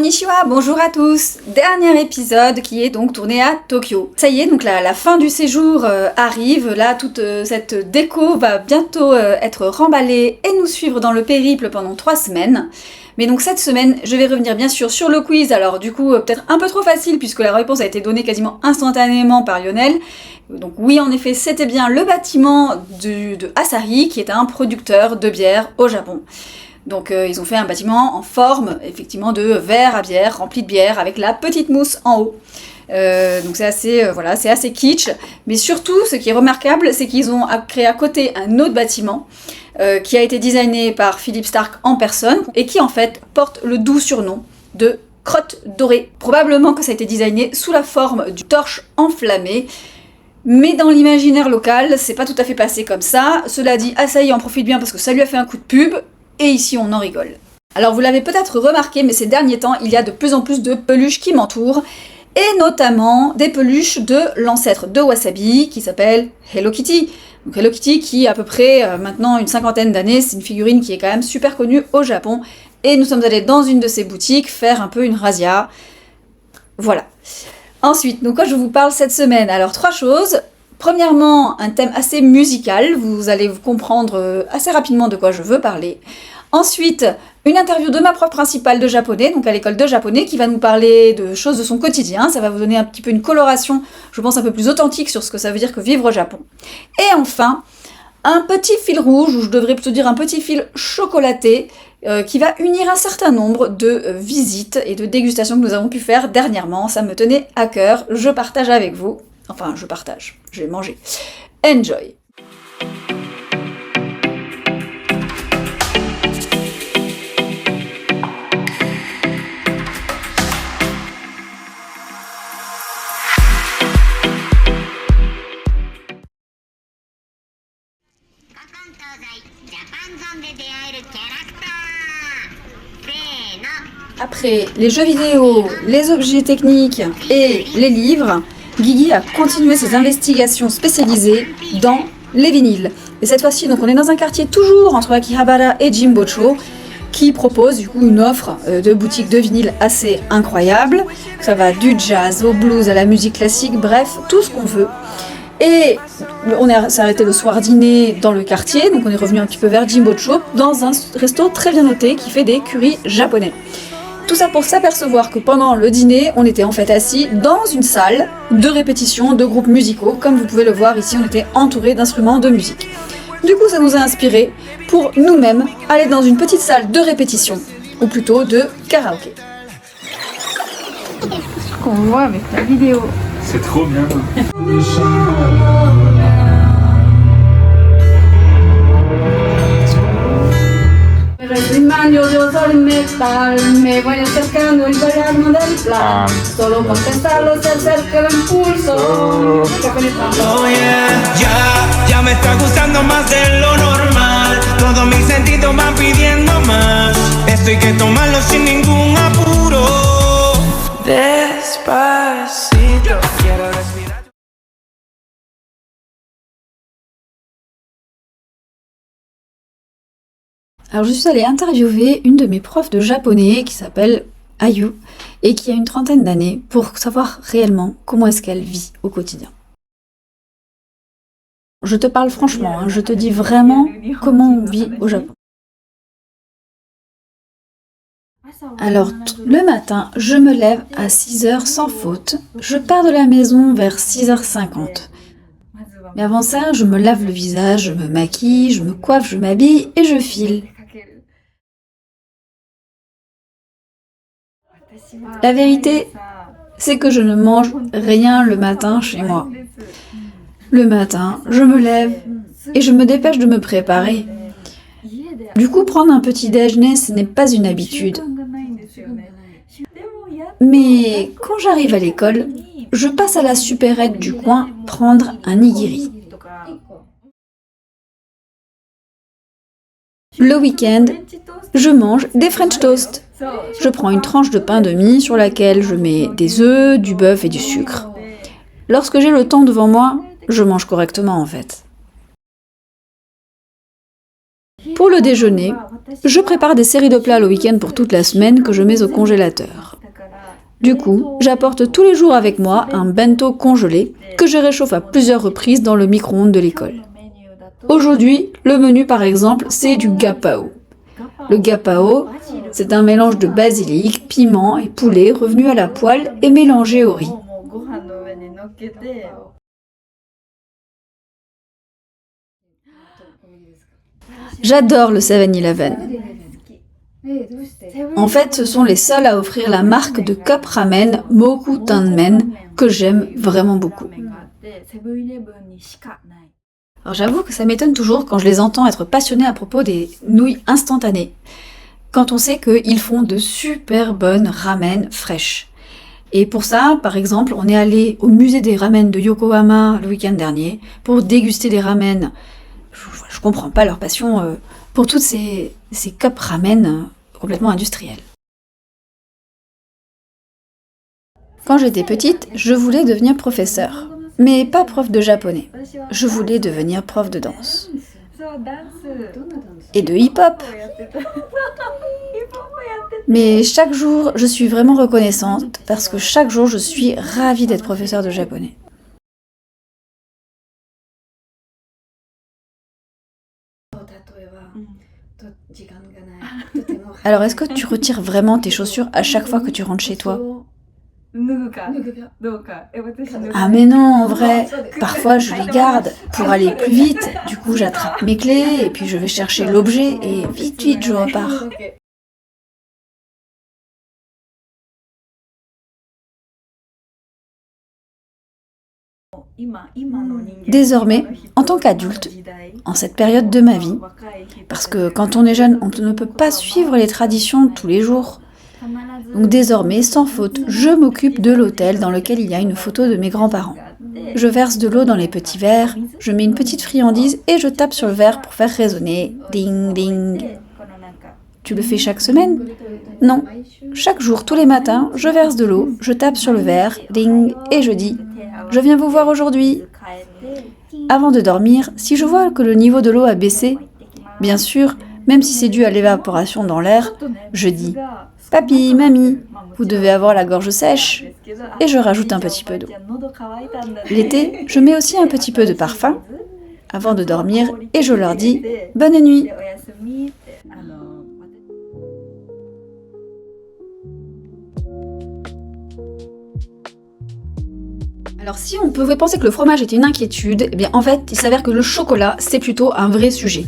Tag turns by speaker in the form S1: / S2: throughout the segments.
S1: Konnichiwa, bonjour à tous. Dernier épisode qui est donc tourné à Tokyo. Ça y est, donc la fin du séjour arrive. Là, toute cette déco va bientôt être remballée et nous suivre dans le périple pendant 3 semaines. Mais donc cette semaine, je vais revenir bien sûr sur le quiz. Alors du coup, peut-être un peu trop facile puisque la réponse a été donnée quasiment instantanément par Lionel. Donc oui, en effet, c'était bien le bâtiment de Asahi qui est un producteur de bière au Japon. Donc ils ont fait un bâtiment en forme, effectivement, de verre à bière, rempli de bière, avec la petite mousse en haut. Donc c'est assez kitsch. Mais surtout, ce qui est remarquable, c'est qu'ils ont créé à côté un autre bâtiment qui a été designé par Philippe Starck en personne et qui en fait porte le doux surnom de Crotte Dorée. Probablement que ça a été designé sous la forme d'une torche enflammée. Mais dans l'imaginaire local, c'est pas tout à fait passé comme ça. Cela dit, Asahi en profite bien parce que ça lui a fait un coup de pub. Et ici, on en rigole. Alors, vous l'avez peut-être remarqué, mais ces derniers temps, il y a de plus en plus de peluches qui m'entourent, et notamment des peluches de l'ancêtre de Wasabi, qui s'appelle Hello Kitty. Donc Hello Kitty, qui a à peu près maintenant une 50aine d'années, c'est une figurine qui est quand même super connue au Japon, et nous sommes allés dans une de ces boutiques faire un peu une razzia. Voilà. Ensuite, donc quoi je vous parle cette semaine? Alors, 3 choses. Premièrement, un thème assez musical, vous allez comprendre assez rapidement de quoi je veux parler. Ensuite, une interview de ma prof principale de japonais, donc à l'école de japonais, qui va nous parler de choses de son quotidien. Ça va vous donner un petit peu une coloration, je pense, un peu plus authentique sur ce que ça veut dire que vivre au Japon. Et enfin, un petit fil rouge, ou je devrais plutôt dire un petit fil chocolaté, qui va unir un certain nombre de visites et de dégustations que nous avons pu faire dernièrement. Ça me tenait à cœur, je partage avec vous. Enfin, je partage, je vais manger. Enjoy! Après les jeux vidéo, les objets techniques et les livres, Guigui a continué ses investigations spécialisées dans les vinyles. Et cette fois-ci, donc, on est dans un quartier toujours entre Akihabara et Jimbocho, qui propose du coup une offre de boutique de vinyle assez incroyable. Ça va du jazz au blues à la musique classique, bref, tout ce qu'on veut. Et on s'est arrêté le soir dîner dans le quartier, donc on est revenu un petit peu vers Jimbocho, dans un resto très bien noté qui fait des currys japonais. Tout ça pour s'apercevoir que pendant le dîner, on était en fait assis dans une salle de répétition de groupes musicaux. Comme vous pouvez le voir ici, on était entouré d'instruments de musique. Du coup, ça nous a inspiré pour nous-mêmes aller dans une petite salle de répétition, ou plutôt de karaoké. Ce qu'on voit avec la vidéo.
S2: C'est trop bien.
S1: Yo soy metal, me voy acercando y voy armando el plan. Solo contestarlo se acerca el impulso.
S3: Oh yeah, ya me está gustando más de lo normal. Todos mis sentidos van pidiendo más. Esto hay que tomarlo sin ningún apuro. Despacito, quiero respirar.
S1: Alors je suis allée interviewer une de mes profs de japonais qui s'appelle Ayu et qui a une 30aine d'années pour savoir réellement comment est-ce qu'elle vit au quotidien. Je te parle franchement, je te dis vraiment comment on vit au Japon. Alors le matin, je me lève à 6h sans faute, je pars de la maison vers 6h50. Mais avant ça, je me lave le visage, je me maquille, je me coiffe, je m'habille et je file. La vérité, c'est que je ne mange rien le matin chez moi. Le matin, je me lève et je me dépêche de me préparer. Du coup, prendre un petit déjeuner, ce n'est pas une habitude. Mais quand j'arrive à l'école, je passe à la supérette du coin prendre un nigiri. Le week-end, je mange des French toast. Je prends une tranche de pain de mie sur laquelle je mets des œufs, du bœuf et du sucre. Lorsque j'ai le temps devant moi, je mange correctement en fait. Pour le déjeuner, je prépare des séries de plats le week-end pour toute la semaine que je mets au congélateur. Du coup, j'apporte tous les jours avec moi un bento congelé que je réchauffe à plusieurs reprises dans le micro-ondes de l'école. Aujourd'hui, le menu par exemple, c'est du gapao. Le gapao, c'est un mélange de basilic, piment et poulet revenu à la poêle et mélangé au riz. J'adore le 7-Eleven. En fait, ce sont les seuls à offrir la marque de cup ramen Moku Tanmen que j'aime vraiment beaucoup. Alors j'avoue que ça m'étonne toujours quand je les entends être passionnés à propos des nouilles instantanées, quand on sait qu'ils font de super bonnes ramen fraîches. Et pour ça, par exemple, on est allé au musée des ramen de Yokohama le week-end dernier pour déguster des ramen. Je comprends pas leur passion pour toutes ces cups ramen complètement industriels. Quand j'étais petite, je voulais devenir professeure. Mais pas prof de japonais. Je voulais devenir prof de danse. Et de hip-hop. Mais chaque jour, je suis vraiment reconnaissante parce que chaque jour, je suis ravie d'être professeure de japonais. Alors, est-ce que tu retires vraiment tes chaussures à chaque fois que tu rentres chez toi ? Ah mais non, en vrai, parfois je les garde pour aller plus vite, du coup j'attrape mes clés et puis je vais chercher l'objet et vite je repars. Désormais, en tant qu'adulte, en cette période de ma vie, parce que quand on est jeune, on ne peut pas suivre les traditions tous les jours. Donc désormais, sans faute, je m'occupe de l'hôtel dans lequel il y a une photo de mes grands-parents. Je verse de l'eau dans les petits verres, je mets une petite friandise et je tape sur le verre pour faire résonner. Ding ding. Tu le fais chaque semaine ? Non. Chaque jour, tous les matins, je verse de l'eau, je tape sur le verre, ding, et je dis « Je viens vous voir aujourd'hui ». Avant de dormir, si je vois que le niveau de l'eau a baissé, bien sûr, même si c'est dû à l'évaporation dans l'air, je dis « Papy, mamie, vous devez avoir la gorge sèche » et je rajoute un petit peu d'eau. L'été, je mets aussi un petit peu de parfum avant de dormir et je leur dis « Bonne nuit ». Alors si on pouvait penser que le fromage était une inquiétude, eh bien en fait il s'avère que le chocolat c'est plutôt un vrai sujet.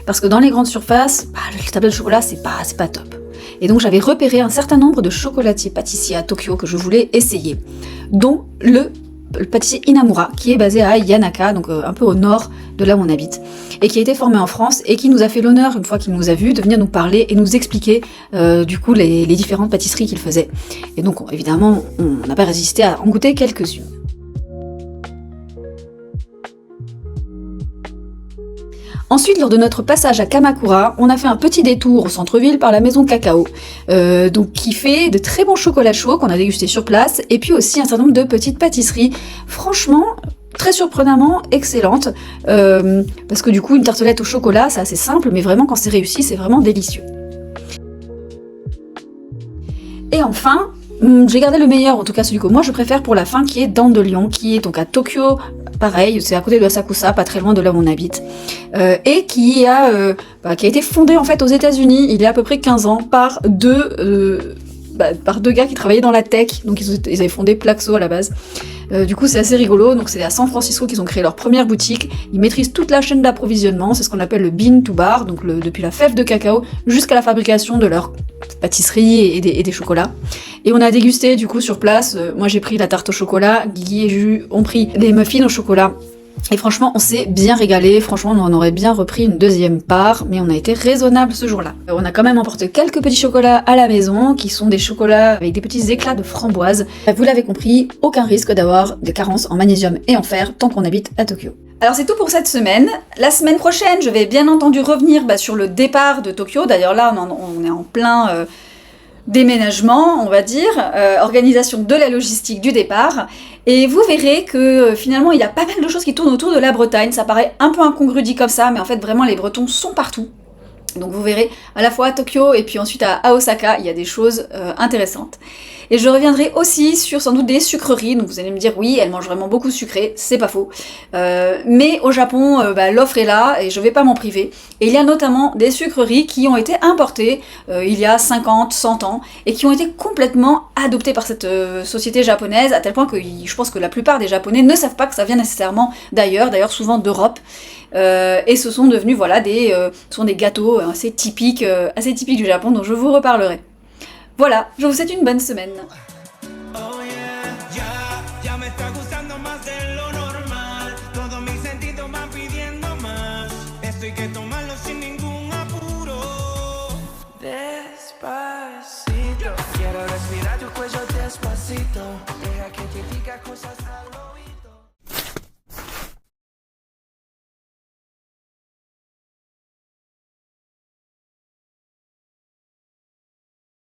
S1: Parce que dans les grandes surfaces, le tablette de chocolat c'est pas top. Et donc j'avais repéré un certain nombre de chocolatiers pâtissiers à Tokyo que je voulais essayer, dont le pâtissier Inamura qui est basé à Yanaka, donc un peu au nord de là où on habite, et qui a été formé en France et qui nous a fait l'honneur, une fois qu'il nous a vus, de venir nous parler et nous expliquer du coup les différentes pâtisseries qu'il faisait. Et donc évidemment on n'a pas résisté à en goûter quelques-unes. Ensuite, lors de notre passage à Kamakura, on a fait un petit détour au centre-ville par la maison Cacao, donc qui fait de très bons chocolats chauds qu'on a dégustés sur place, et puis aussi un certain nombre de petites pâtisseries, franchement, très surprenamment excellentes, parce que du coup, une tartelette au chocolat, c'est assez simple, mais vraiment, quand c'est réussi, c'est vraiment délicieux. Et enfin, j'ai gardé le meilleur, en tout cas celui que moi je préfère pour la fin, qui est Dandelion, qui est donc à Tokyo, pareil, c'est à côté de Asakusa, pas très loin de là où on habite, et qui a été fondé en fait aux États-Unis il y a à peu près 15 ans par deux gars qui travaillaient dans la tech, donc ils avaient fondé Plaxo à la base. Du coup c'est assez rigolo, donc c'est à San Francisco qu'ils ont créé leur première boutique, ils maîtrisent toute la chaîne d'approvisionnement, c'est ce qu'on appelle le bean to bar, donc depuis la fève de cacao jusqu'à la fabrication de leur pâtisserie et des chocolats. Et on a dégusté du coup sur place, moi j'ai pris la tarte au chocolat, Guigui et Jules ont pris les muffins au chocolat. Et franchement, on s'est bien régalé, franchement on en aurait bien repris une deuxième part, mais on a été raisonnable ce jour-là. On a quand même emporté quelques petits chocolats à la maison, qui sont des chocolats avec des petits éclats de framboise. Vous l'avez compris, aucun risque d'avoir des carences en magnésium et en fer tant qu'on habite à Tokyo. Alors c'est tout pour cette semaine. La semaine prochaine, je vais bien entendu revenir sur le départ de Tokyo. D'ailleurs là, on est en plein déménagement, on va dire, organisation de la logistique du départ. Et vous verrez que finalement, il y a pas mal de choses qui tournent autour de la Bretagne. Ça paraît un peu incongru dit comme ça, mais en fait, vraiment, les Bretons sont partout. Donc vous verrez, à la fois à Tokyo et puis ensuite à Osaka, il y a des choses intéressantes. Et je reviendrai aussi sur sans doute des sucreries, donc vous allez me dire oui, elle mange vraiment beaucoup sucré, c'est pas faux. Mais au Japon, l'offre est là et je vais pas m'en priver. Et il y a notamment des sucreries qui ont été importées il y a 50, 100 ans et qui ont été complètement adoptées par cette société japonaise, à tel point que je pense que la plupart des Japonais ne savent pas que ça vient nécessairement d'ailleurs souvent d'Europe. Et ce sont devenus des gâteaux assez typiques du Japon, dont je vous reparlerai. Voilà, je vous souhaite une bonne semaine.
S3: Despacito, quiero respirar tu cuello despacito, deja que te diga cosas